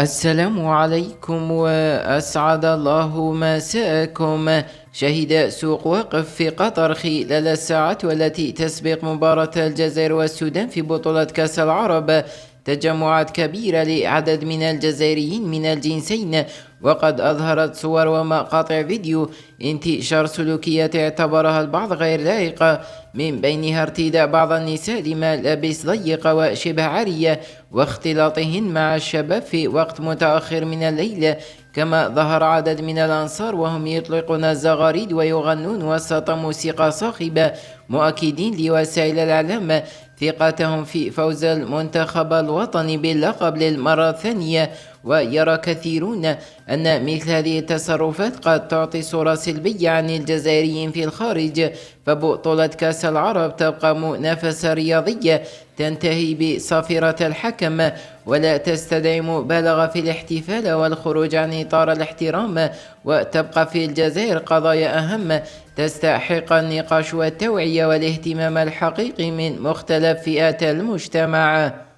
السلام عليكم وأسعد الله مساءكم. شهد سوق وقف في قطر خلال الساعات والتي تسبق مباراة الجزائر والسودان في بطولة كأس العرب تجمعات كبيرة لعدد من الجزائريين من الجنسين، وقد أظهرت صور ومقاطع فيديو انتشار سلوكيات اعتبرها البعض غير لائقة، من بينها ارتداء بعض النساء لملابس ضيقة وشبه عارية واختلاطهن مع الشباب في وقت متأخر من الليل. كما ظهر عدد من الأنصار وهم يطلقون الزغاريد ويغنون وسط موسيقى صاخبة، مؤكدين لوسائل الإعلام ثقتهم في فوز المنتخب الوطني باللقب للمرة الثانية. ويرى كثيرون أن مثل هذه التصرفات قد تعطي صورة سلبية عن الجزائريين في الخارج، فبطولة كأس العرب تبقى منافسة رياضية تنتهي بصافرة الحكم، ولا تستدعي مبالغة في الاحتفال والخروج عن إطار الاحترام، وتبقى في الجزائر قضايا أهم تستحق النقاش والتوعية والاهتمام الحقيقي من مختلف فئات المجتمع.